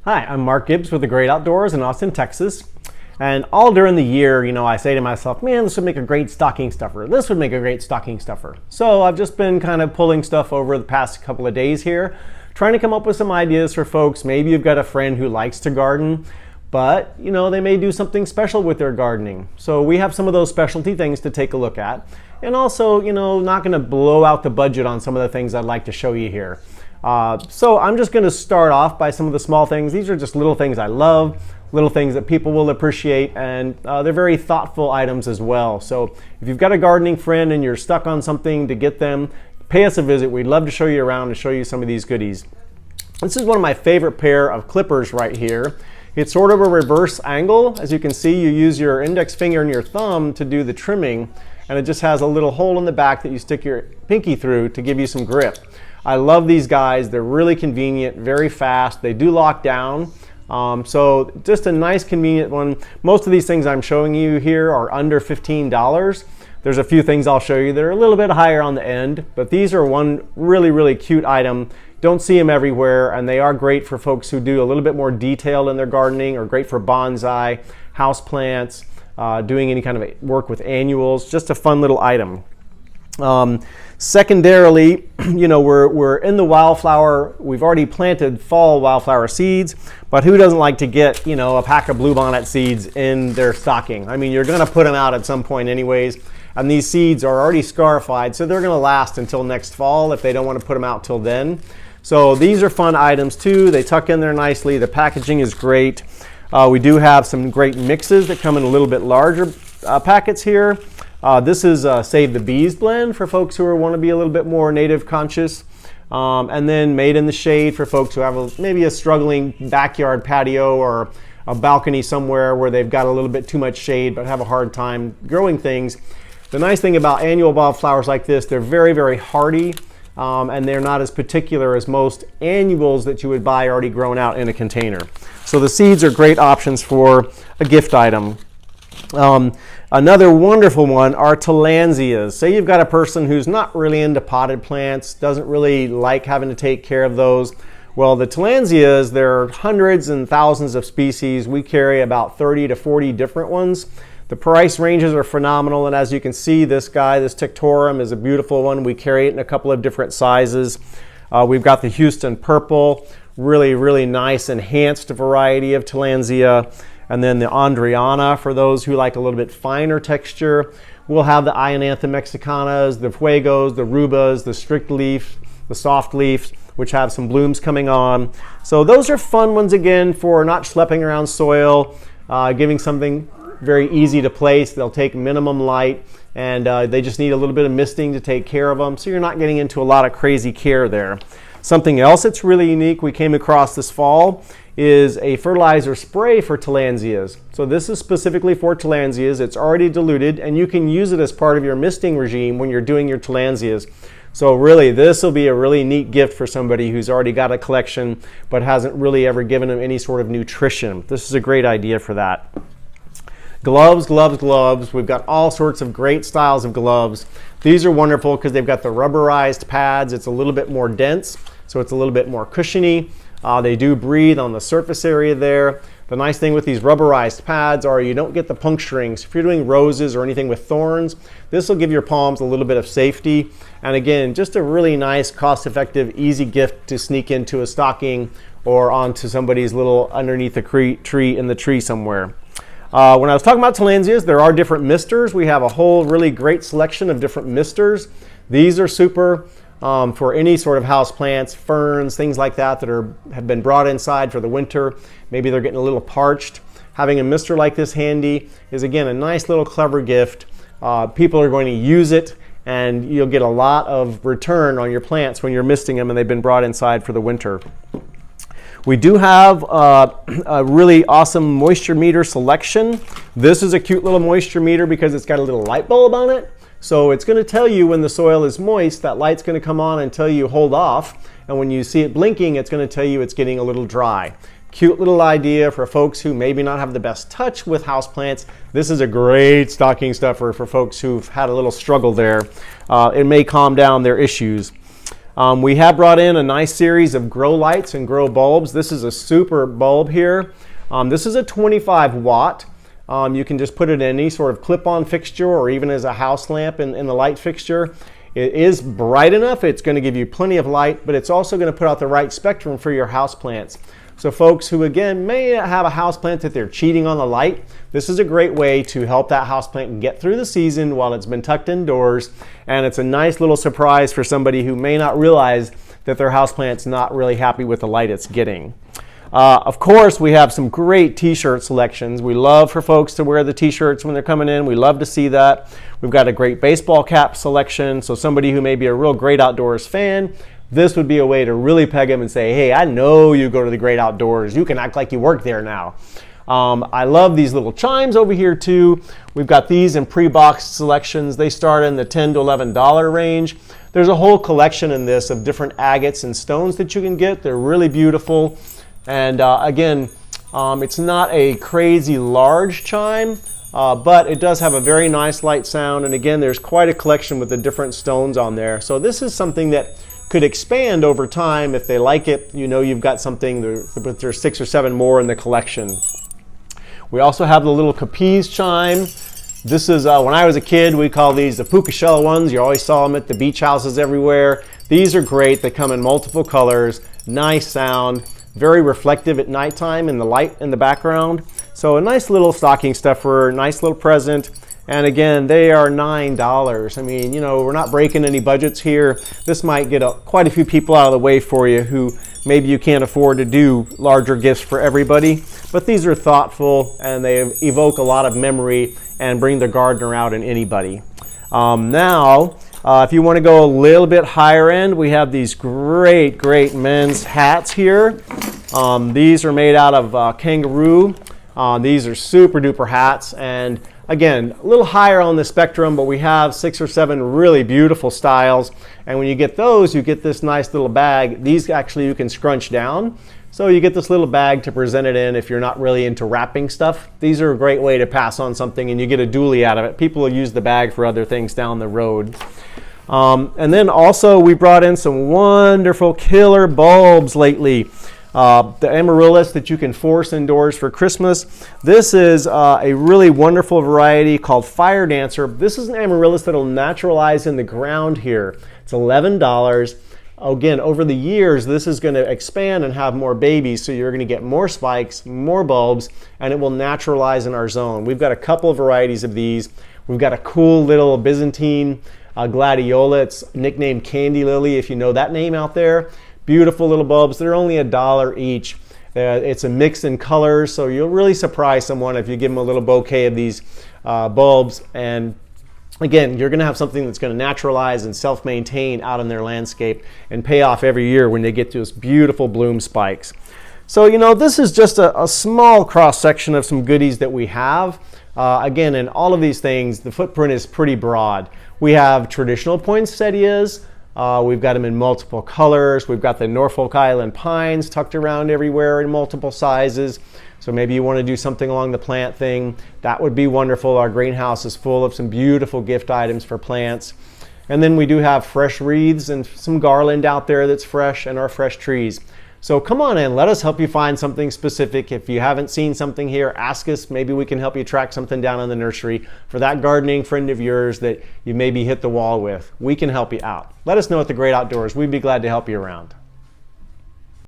Hi, I'm Mark Gibbs with The Great Outdoors in Austin, Texas. And all during the year, I say to myself, man, this would make a great stocking stuffer. This would make a great stocking stuffer. So I've just been kind of pulling stuff over the past couple of days here, trying to come up with some ideas for folks. Maybe you've got a friend who likes to garden, but they may do something special with their gardening. So we have some of those specialty things to take a look at. And also, not going to blow out the budget on some of the things I'd like to show you here. So I'm just going to start off by some of the small things. These are just little things I love, little things that people will appreciate, and they're very thoughtful items as well. So if you've got a gardening friend and you're stuck on something to get them, pay us a visit. We'd love to show you around and show you some of these goodies. This is one of my favorite pair of clippers right here. It's sort of a reverse angle. As you can see, you use your index finger and your thumb to do the trimming, and it just has a little hole in the back that you stick your pinky through to give you some grip. I love these guys. They're really convenient, very fast. They do lock down. So just a nice convenient one. Most of these things I'm showing you here are under $15. There's a few things I'll show you that are a little bit higher on the end, but these are one really, really cute item. Don't see them everywhere, and they are great for folks who do a little bit more detail in their gardening, or great for bonsai, house plants, doing any kind of work with annuals. Just a fun little item. Secondarily, we're in the wildflower. We've already planted fall wildflower seeds, but who doesn't like to get, a pack of bluebonnet seeds in their stocking? I mean, you're going to put them out at some point anyways, and these seeds are already scarified, so they're going to last until next fall if they don't want to put them out till then. So these are fun items too. They tuck in there nicely. The packaging is great. We do have some great mixes that come in a little bit larger packets here. This is Save the Bees blend for folks who want to be a little bit more native conscious. And then Made in the Shade for folks who have maybe a struggling backyard patio or a balcony somewhere where they've got a little bit too much shade but have a hard time growing things. The nice thing about annual wildflowers like this, they're very, very hardy, and they're not as particular as most annuals that you would buy already grown out in a container. So the seeds are great options for a gift item. Another wonderful one are Tillandsias. Say you've got a person who's not really into potted plants, doesn't really like having to take care of those. Well, the Tillandsias, there are hundreds and thousands of species. We carry about 30 to 40 different ones. The price ranges are phenomenal, and as you can see, this guy, this Tictorum, is a beautiful one. We carry it in a couple of different sizes. We've got the Houston Purple, really, really nice enhanced variety of Tillandsia. And then the Andriana for those who like a little bit finer texture. We'll have the Ionantha mexicanas, the Fuegos, the Rubas, the strict leaf, the soft leaves, which have some blooms coming on. So those are fun ones again for not schlepping around soil, giving something very easy to place. They'll take minimum light, and they just need a little bit of misting to take care of them. So you're not getting into a lot of crazy care there. Something else that's really unique we came across this fall is a fertilizer spray for Tillandsias. So this is specifically for Tillandsias. It's already diluted, and you can use it as part of your misting regime when you're doing your Tillandsias. So really, this will be a really neat gift for somebody who's already got a collection but hasn't really ever given them any sort of nutrition. This is a great idea for that. Gloves, gloves, gloves. We've got all sorts of great styles of gloves. These are wonderful because they've got the rubberized pads. It's a little bit more dense, so it's a little bit more cushiony. They do breathe on the surface area there. The nice thing with these rubberized pads are you don't get the puncturings. If you're doing roses or anything with thorns, this will give your palms a little bit of safety. And again, just a really nice, cost-effective, easy gift to sneak into a stocking or onto somebody's little underneath a tree in the tree somewhere. When I was talking about Tillandsias, there are different misters. We have a whole really great selection of different misters. These are super for any sort of house plants, ferns, things like that have been brought inside for the winter. Maybe they're getting a little parched. Having a mister like this handy is, again, a nice little clever gift. People are going to use it, and you'll get a lot of return on your plants when you're misting them and they've been brought inside for the winter. We do have a really awesome moisture meter selection. This is a cute little moisture meter because it's got a little light bulb on it. So it's going to tell you when the soil is moist. That light's going to come on and tell you hold off. And when you see it blinking, it's going to tell you it's getting a little dry. Cute little idea for folks who maybe not have the best touch with houseplants. This is a great stocking stuffer for folks who've had a little struggle there. It may calm down their issues. We have brought in a nice series of grow lights and grow bulbs. This is a super bulb here. This is a 25 watt. You can just put it in any sort of clip-on fixture or even as a house lamp in the light fixture. It is bright enough, it's going to give you plenty of light, but it's also going to put out the right spectrum for your houseplants. So folks who again may have a houseplant that they're cheating on the light, this is a great way to help that houseplant get through the season while it's been tucked indoors. And it's a nice little surprise for somebody who may not realize that their houseplant's not really happy with the light it's getting. Of course, we have some great t-shirt selections. We love for folks to wear the t-shirts when they're coming in. We love to see that. We've got a great baseball cap selection. So somebody who may be a real Great Outdoors fan, this would be a way to really peg them and say, hey, I know you go to the Great Outdoors. You can act like you work there now. I love these little chimes over here too. We've got these in pre-boxed selections. They start in the $10 to $11 range. There's a whole collection in this of different agates and stones that you can get. They're really beautiful. And again, it's not a crazy large chime, but it does have a very nice light sound. And again, there's quite a collection with the different stones on there. So this is something that could expand over time if they like it. You know you've got something, but there's 6 or 7 more in the collection. We also have the little Capiz chime. This is, when I was a kid, we call these the puka shell ones. You always saw them at the beach houses everywhere. These are great. They come in multiple colors, nice sound. Very reflective at nighttime in the light in the background. So a nice little stocking stuffer, nice little present. And again, they are $9. I mean, you know, we're not breaking any budgets here. This might get quite a few people out of the way for you who maybe you can't afford to do larger gifts for everybody. But these are thoughtful and they evoke a lot of memory and bring the gardener out in anybody. If you want to go a little bit higher end, we have these great men's hats here. These are made out of kangaroo. These are super duper hats, and again, a little higher on the spectrum, but we have 6 or 7 really beautiful styles. And when you get those, you get this nice little bag. These actually you can scrunch down. So you get this little bag to present it in if you're not really into wrapping stuff. These are a great way to pass on something and you get a dually out of it. People will use the bag for other things down the road. And then also we brought in some wonderful killer bulbs lately. The Amaryllis that you can force indoors for Christmas. This is a really wonderful variety called Fire Dancer. This is an Amaryllis that will naturalize in the ground here. It's $11. Again, over the years, this is going to expand and have more babies, so you're going to get more spikes, more bulbs, and it will naturalize in our zone. We've got a couple of varieties of these. We've got a cool little Byzantine gladiola. It's nicknamed Candy Lily, if you know that name out there. Beautiful little bulbs. They're only $1 each. It's a mix in colors, so you'll really surprise someone if you give them a little bouquet of these bulbs. And again, you're going to have something that's going to naturalize and self-maintain out in their landscape and pay off every year when they get those beautiful bloom spikes. So, you know, this is just a small cross-section of some goodies that we have. Again, in all of these things, the footprint is pretty broad. We have traditional poinsettias. We've got them in multiple colors. We've got the Norfolk Island pines tucked around everywhere in multiple sizes. So maybe you want to do something along the plant thing. That would be wonderful. Our greenhouse is full of some beautiful gift items for plants. And then we do have fresh wreaths and some garland out there that's fresh, and our fresh trees. So come on in, let us help you find something specific. If you haven't seen something here, ask us. Maybe we can help you track something down in the nursery for that gardening friend of yours that you maybe hit the wall with. We can help you out. Let us know at the Great Outdoors. We'd be glad to help you around.